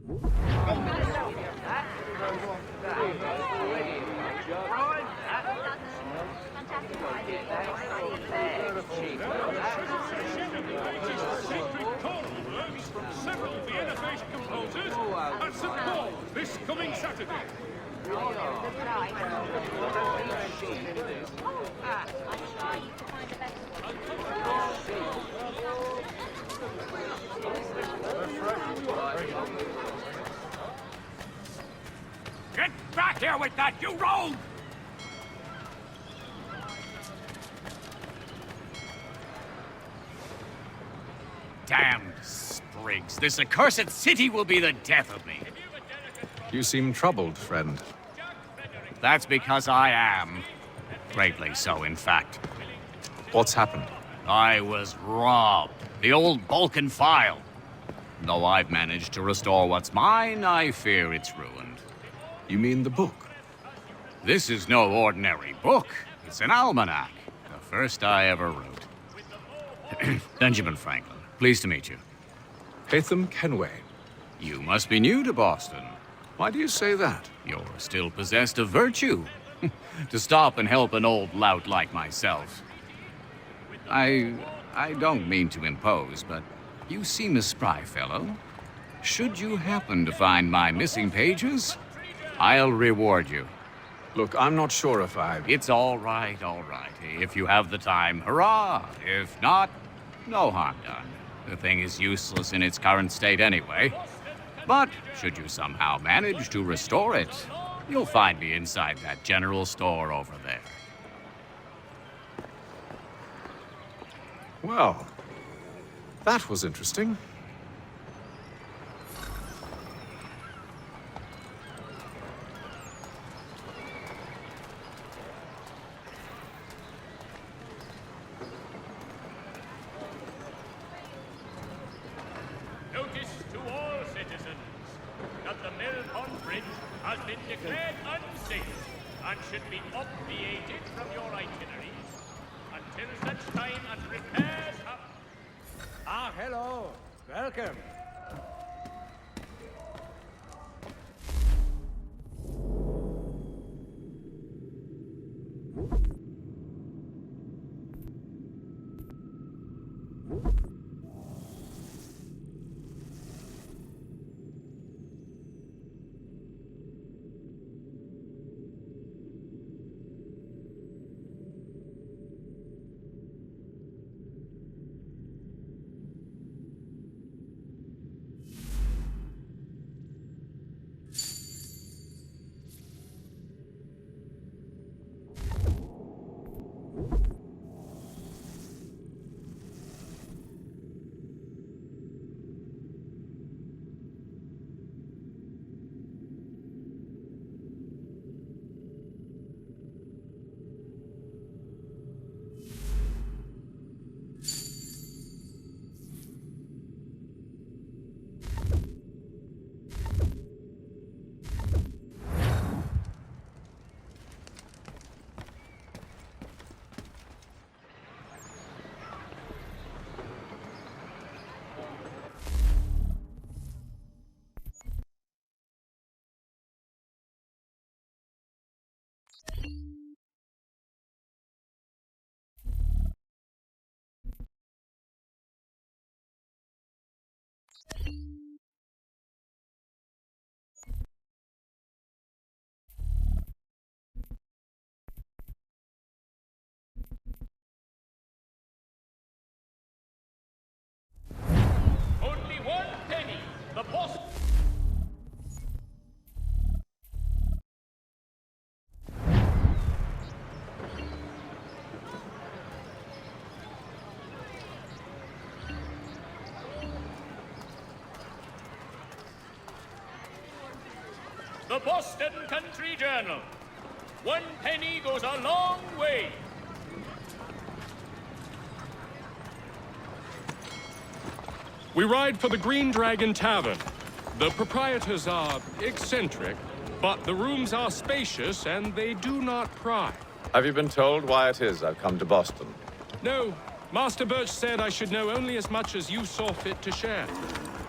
From several Vienna-based composers at St. Paul's this coming Saturday. Get back here with that, you rogue! Damned sprigs. This accursed city will be the death of me. You seem troubled, friend. That's because I am. Greatly so, in fact. What's happened? I was robbed. The old Balkan file. Though I've managed to restore what's mine, I fear it's ruined. You mean the book? This is no ordinary book. It's an almanac. The first I ever wrote. Benjamin Franklin. Pleased to meet you. Hatham Kenway. You must be new to Boston. Why do you say that? You're still possessed of virtue. To stop and help an old lout like myself. I don't mean to impose, but you seem a spry fellow. Should you happen to find my missing pages, I'll reward you. Look, I'm not sure if I... It's all right, all right. If you have the time, hurrah! If not, no harm done. The thing is useless in its current state anyway. But should you somehow manage to restore it, you'll find me inside that general store over there. Well, that was interesting. Notice to all citizens that the Mill Pond Bridge has been declared unsafe and should be obviated from your itineraries until such time as repairs have... Ah, hello. Welcome. Only 1 penny. The post... The Boston Country Journal. 1 penny goes a long way. We ride for the Green Dragon Tavern. The proprietors are eccentric, but the rooms are spacious and they do not pry. Have you been told why it is I've come to Boston? No, Master Birch said I should know only as much as you saw fit to share.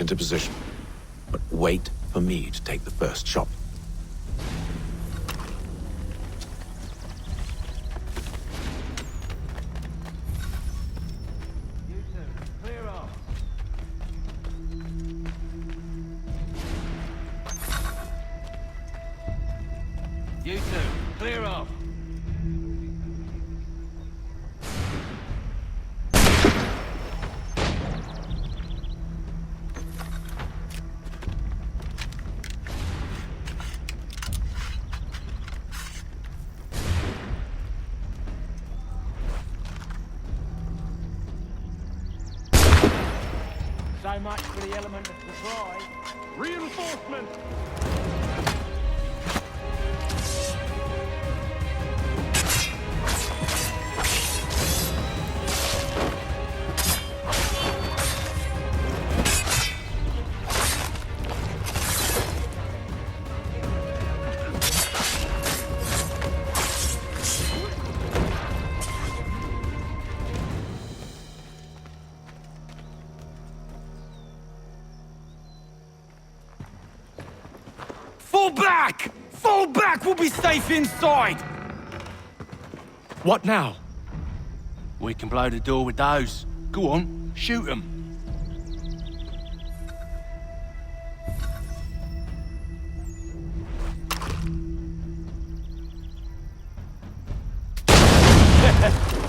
Get into position. But wait for me to take the first shot. Clear off. You two, clear off. So much for the element of surprise. Reinforcement! Fall back! Fall back! We'll be safe inside! What now? We can blow the door with those. Go on, shoot them.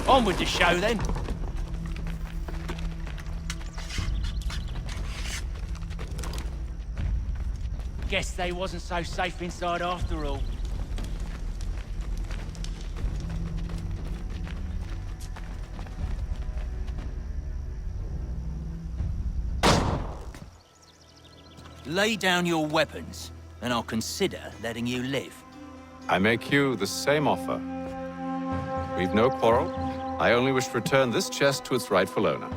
On with the show then. Guess they wasn't so safe inside after all. Lay down your weapons, and I'll consider letting you live. I make you the same offer. We've no quarrel. I only wish to return this chest to its rightful owner.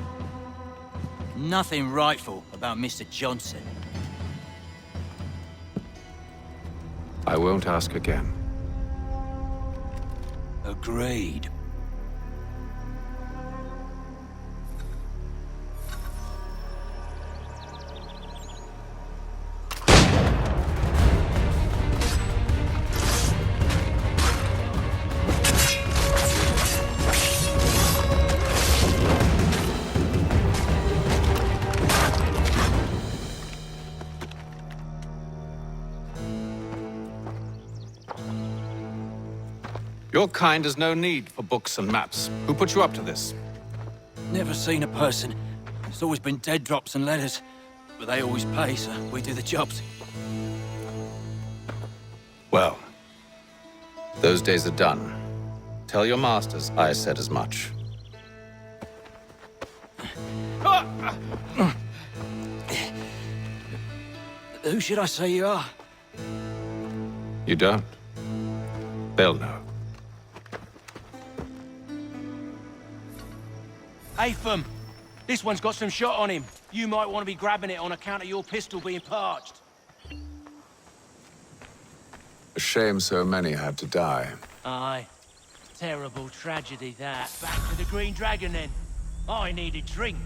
Nothing rightful about Mr. Johnson. I won't ask again. Agreed. Your kind has no need for books and maps. Who put you up to this? Never seen a person. It's always been dead drops and letters. But they always pay, so we do the jobs. Well, those days are done. Tell your masters I said as much. Who should I say you are? You don't? They'll know. Atham, this one's got some shot on him. You might want to be grabbing it on account of your pistol being parched. A shame so many had to die. Aye. Terrible tragedy, that. Back to the Green Dragon, then. I need a drink.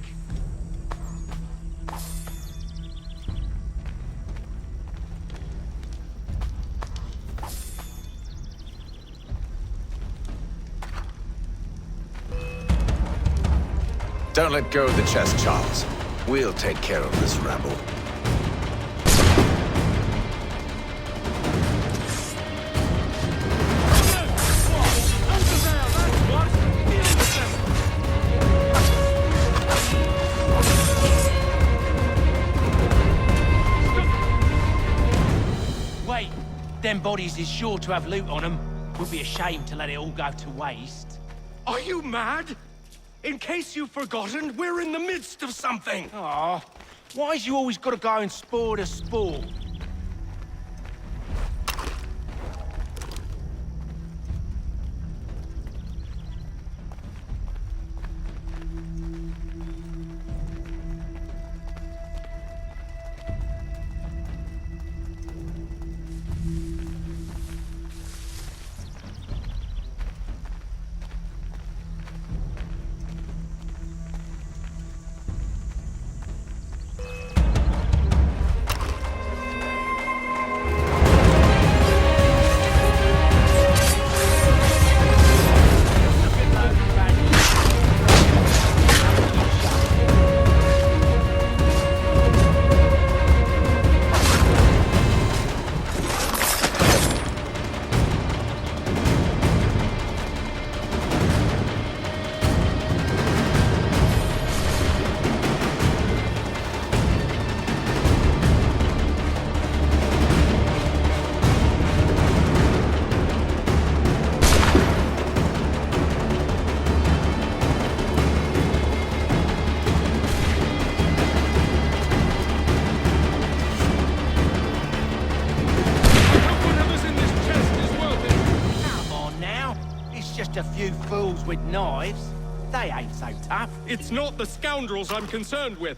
Don't let go of the chest, Charles. We'll take care of this rabble. Wait, them bodies is sure to have loot on them. Would be a shame to let it all go to waste. Are you mad? In case you've forgotten, we're in the midst of something! Aw, why's you always gotta go and spoil the sport? a few fools with knives. They ain't so tough. It's not the scoundrels I'm concerned with.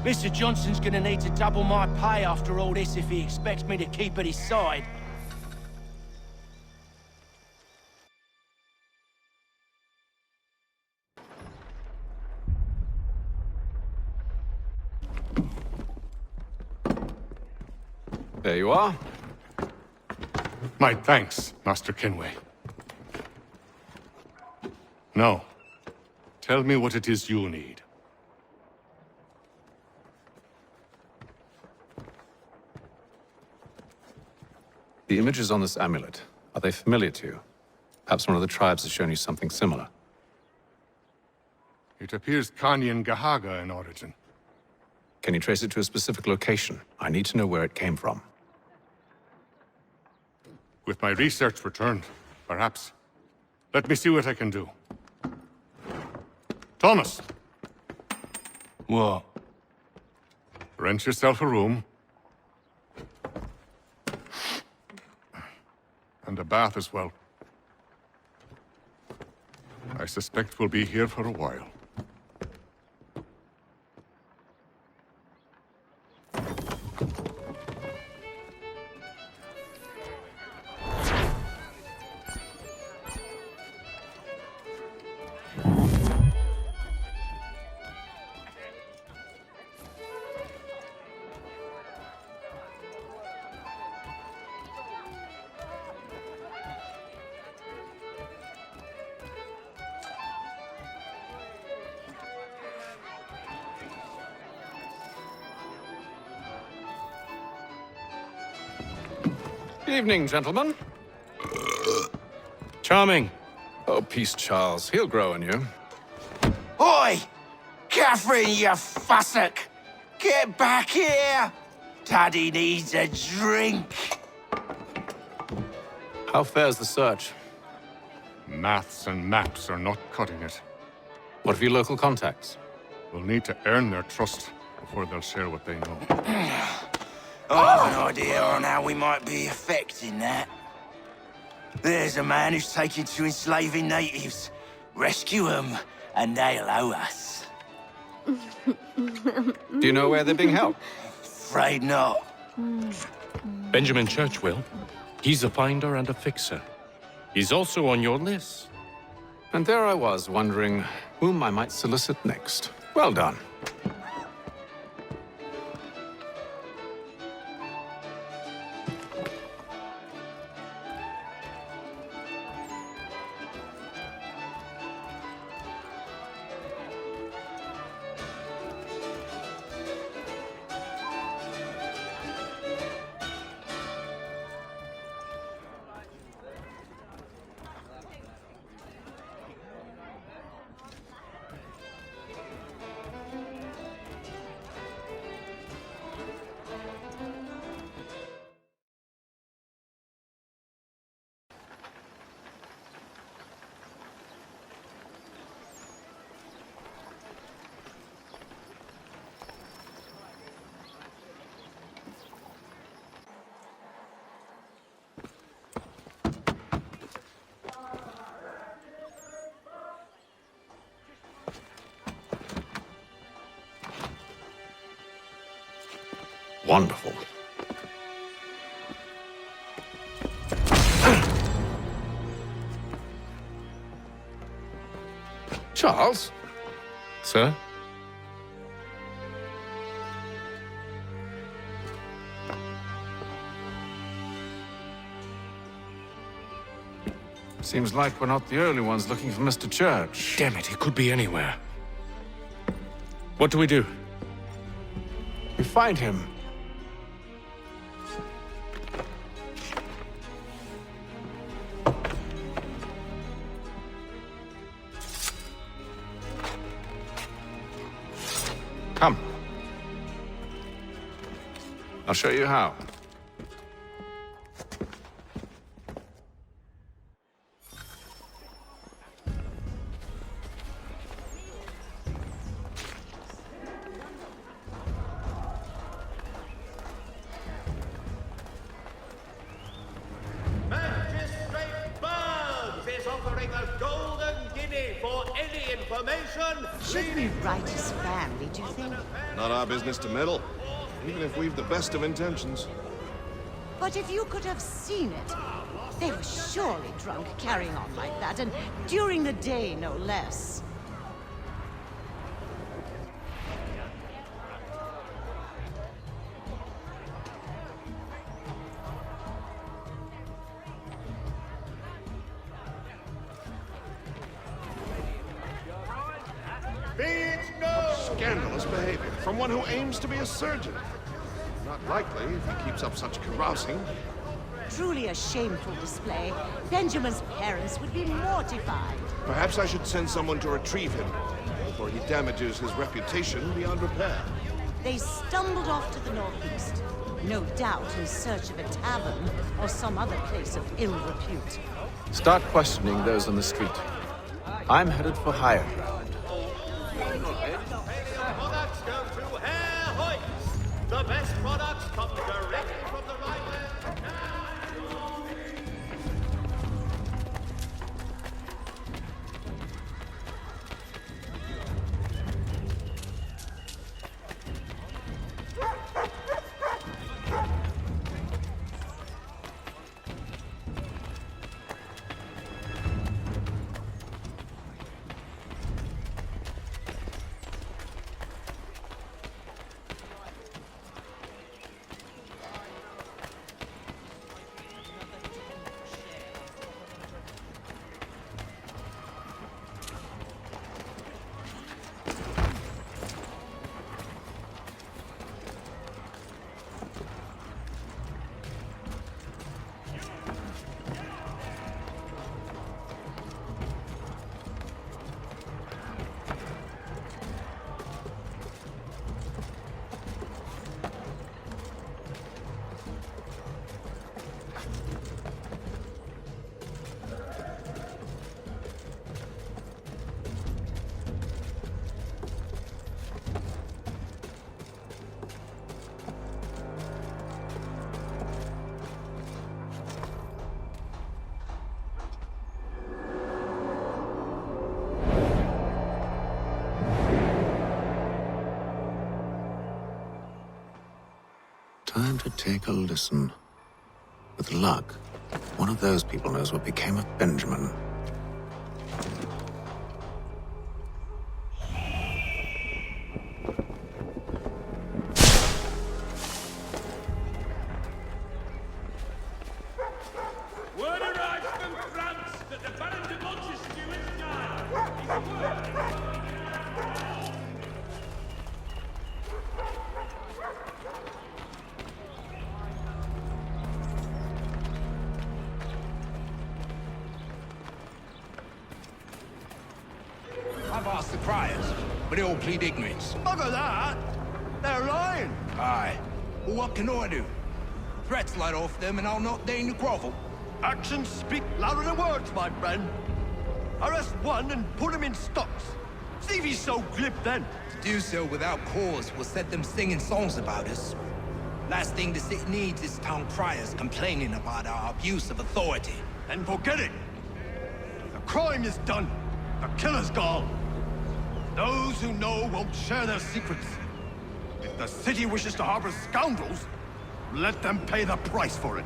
Mr. Johnson's gonna need to double my pay after all this if he expects me to keep at his side. There you are. My thanks, Master Kenway. Now, tell me what it is you need. The images on this amulet, are they familiar to you? Perhaps one of the tribes has shown you something similar. It appears Kanyan Gahaga in origin. Can you trace it to a specific location? I need to know where it came from. With my research returned, perhaps. Let me see what I can do. Thomas! What? Rent yourself a room. And a bath as well. I suspect we'll be here for a while. Evening, gentlemen. Charming. Oh, peace, Charles. He'll grow on you. Oi! Catherine, you fussock! Get back here! Daddy needs a drink. How fares the search? Maths and maps are not cutting it. What of your local contacts? We'll need to earn their trust before they'll share what they know. I have an idea on how we might be affecting that. There's a man who's taken to enslaving natives. Rescue them, and they'll owe us. Do you know where they're being held? Afraid not. Benjamin Churchwill. He's a finder and a fixer. He's also on your list. And there I was, wondering whom I might solicit next. Well done. Wonderful. Charles? Sir? Seems like we're not the only ones looking for Mr. Church. Damn it, he could be anywhere. What do we do? We find him. Come. I'll show you how. Magistrate Barnes is offering a golden guinea for any information. Should we write his family, do you think? Not our business to meddle, even if we've the best of intentions. But if you could have seen it, they were surely drunk carrying on like that, and during the day, no less. Scandalous behavior from one who aims to be a surgeon. Not likely if he keeps up such carousing. Truly a shameful display. Benjamin's parents would be mortified. Perhaps I should send someone to retrieve him before he damages his reputation beyond repair. They stumbled off to the northeast, no doubt in search of a tavern or some other place of ill repute. Start questioning those on the street. I'm headed for higher ground. Products go to Herr Hoyt. The best products come directly from the Rhineland. Time to take a listen. With luck, one of those people knows what became of Benjamin. Word arrives from France that the Baron de Montesquieu has died. I've asked the criers, but they all plead ignorance. Bugger that! They're lying! Aye. Well, what can I do? Threats light off them and I'll not deign to grovel. Actions speak louder than words, my friend. Arrest one and put him in stocks. See if he's so glib then. To do so without cause will set them singing songs about us. Last thing the city needs is town criers complaining about our abuse of authority. Then forget it. The crime is done. The killer's gone. Those who know won't share their secrets. If the city wishes to harbor scoundrels, let them pay the price for it.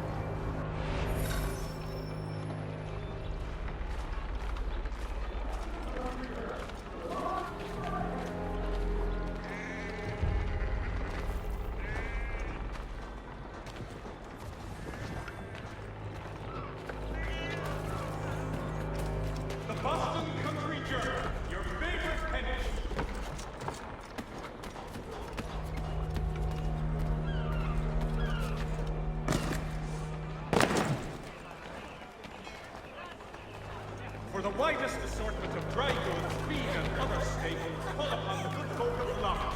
For the widest assortment of dry goods, feed and other staples, call upon the good folk of Locke.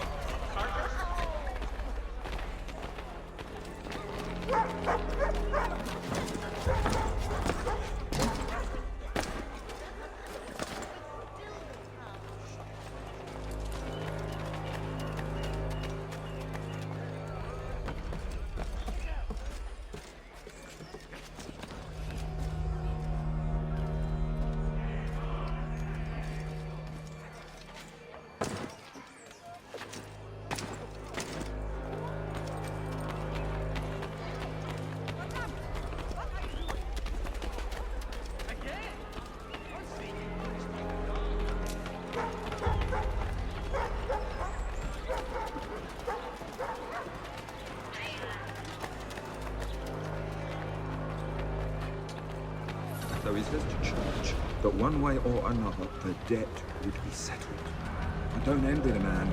Carter? So he says to church that one way or another the debt would be settled. I don't envy the man.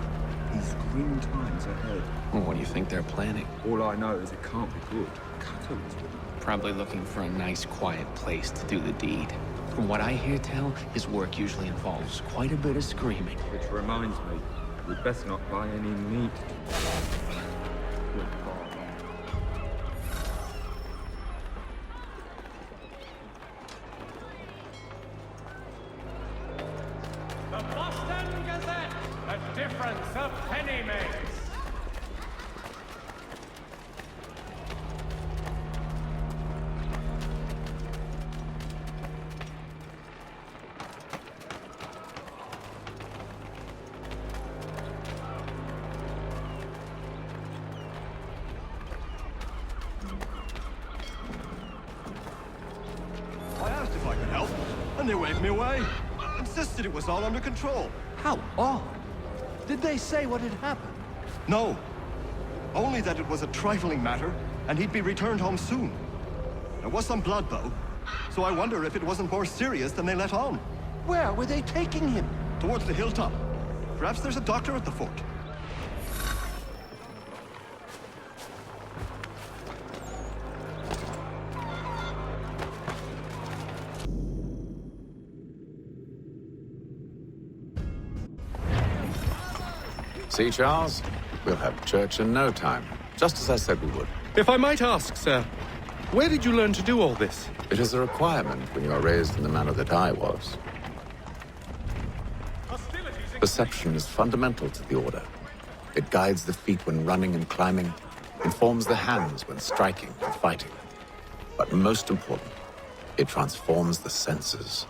He's grim times ahead. Well, what do you think they're planning? All I know is it can't be good. Cutter is with him. Probably looking for a nice, quiet place to do the deed. From what I hear tell, his work usually involves quite a bit of screaming. Which reminds me, we'd best not buy any meat. Good God. The Boston Gazette, a difference of penny makes. I asked if I could help, and they waved me away. Insisted it was all under control. How odd. Did they say what had happened? No. Only that it was a trifling matter, and he'd be returned home soon. There was some blood, though, so I wonder if it wasn't more serious than they let on. Where were they taking him? Towards the hilltop. Perhaps there's a doctor at the fort. See, Charles? We'll have church in no time, just as I said we would. If I might ask, sir, where did you learn to do all this? It is a requirement when you are raised in the manner that I was. Perception is fundamental to the Order. It guides the feet when running and climbing, informs the hands when striking and fighting. But most important, it transforms the senses,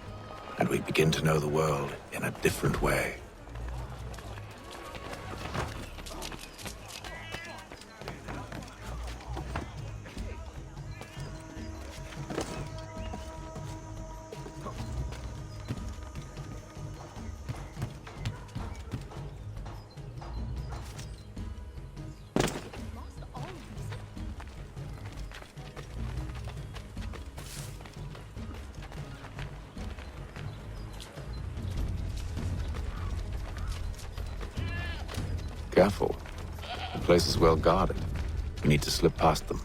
and we begin to know the world in a different way. Careful. The place is well guarded. We need to slip past them.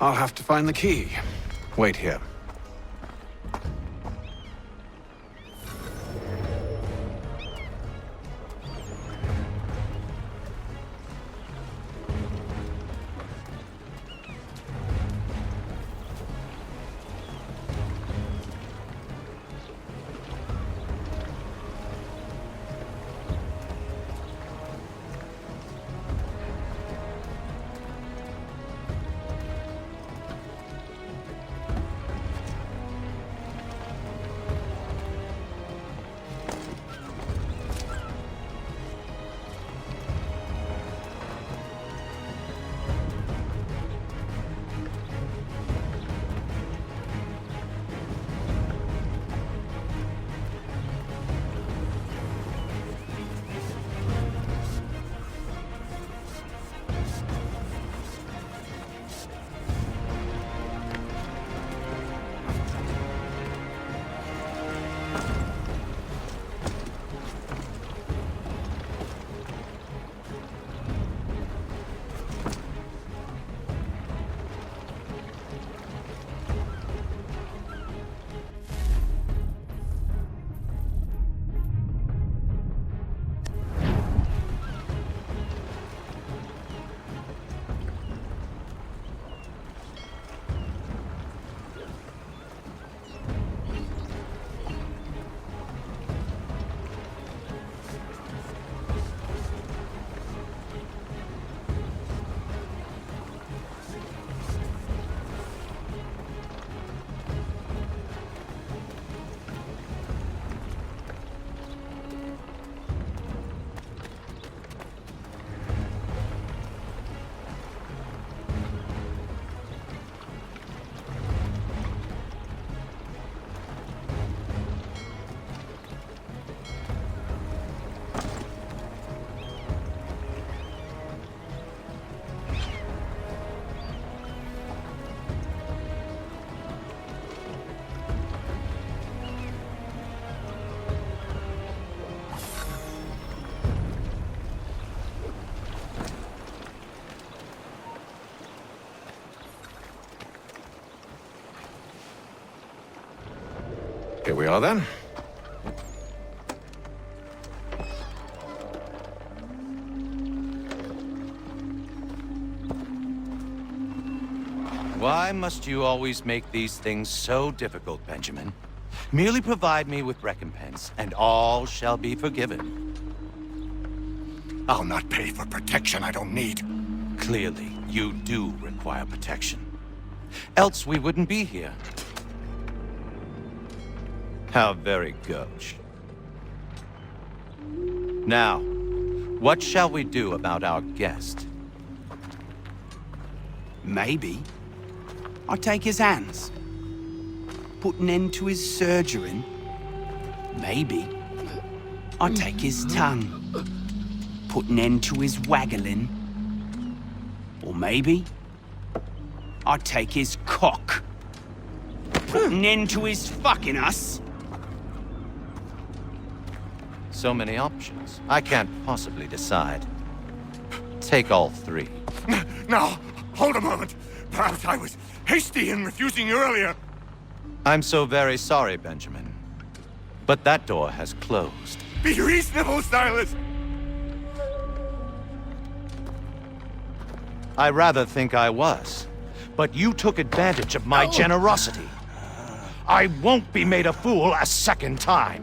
I'll have to find the key. Wait here. Here we are then. Why must you always make these things so difficult, Benjamin? Merely provide me with recompense, and all shall be forgiven. I'll not pay for protection I don't need. Clearly, you do require protection. Else we wouldn't be here. How very gauche. Now, what shall we do about our guest? Maybe I'll take his hands. Put an end to his surgering. Maybe I'll take his tongue. Put an end to his waggling. Or maybe I'll take his cock. Put an end to his fucking us. So many options. I can't possibly decide. Take all three. Now, hold a moment. Perhaps I was hasty in refusing you earlier. I'm so very sorry, Benjamin. But that door has closed. Be reasonable, Silas! I rather think I was. But you took advantage of my generosity. I won't be made a fool a second time.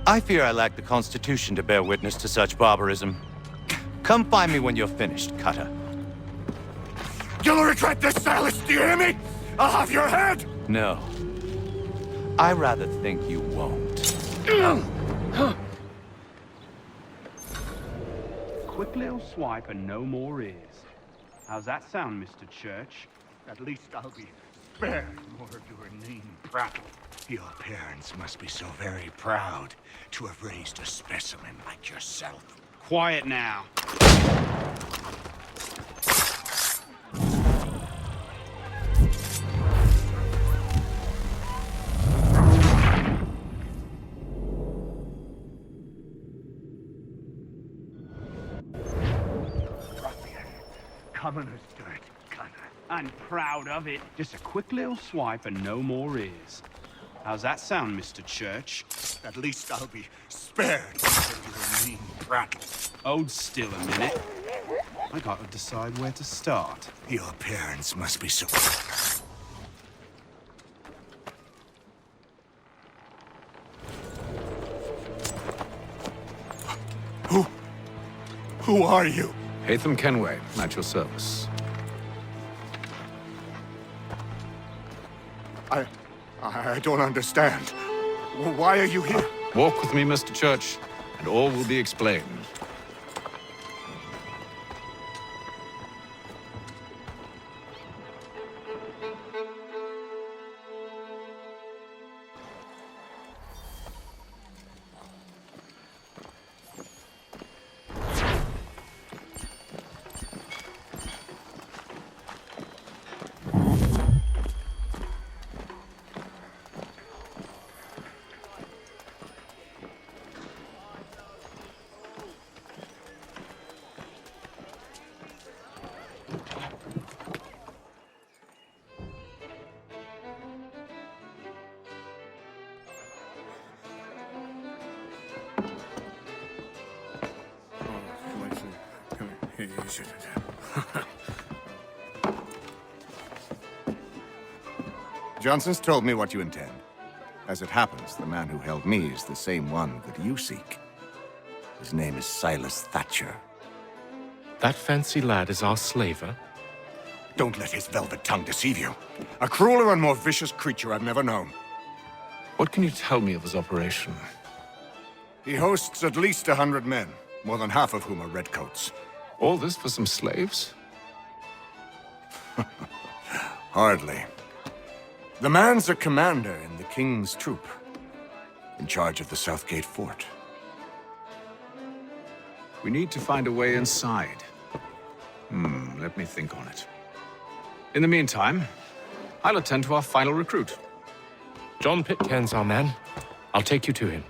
I fear I lack the constitution to bear witness to such barbarism. Come find me when you're finished, Cutter. You'll regret this, Silas, do you hear me? I'll have your head! No. I rather think you won't. Quick little swipe and no more is. How's that sound, Mr. Church? At least I'll be spared more of your name prattle. Your parents must be so very proud to have raised a specimen like yourself. Quiet now. commoner's dirt, Gunner. And proud of it. Just a quick little swipe and no more is. How's that sound, Mr. Church? At least I'll be spared of your mean prattle. Hold still a minute. I gotta decide where to start. Your parents must be so... Who are you? Hatham Kenway, at your service. I don't understand. Why are you here? Walk with me, Mr. Church, and all will be explained. Johnson's told me what you intend. As it happens, the man who held me is the same one that you seek. His name is Silas Thatcher. That fancy lad is our slaver? Don't let his velvet tongue deceive you. A crueler and more vicious creature I've never known. What can you tell me of his operation? He hosts at least 100 men, more than half of whom are redcoats. All this for some slaves? Hardly. The man's a commander in the King's troop, in charge of the Southgate Fort. We need to find a way inside. Let me think on it. In the meantime, I'll attend to our final recruit. John Pitcairn's our man. I'll take you to him.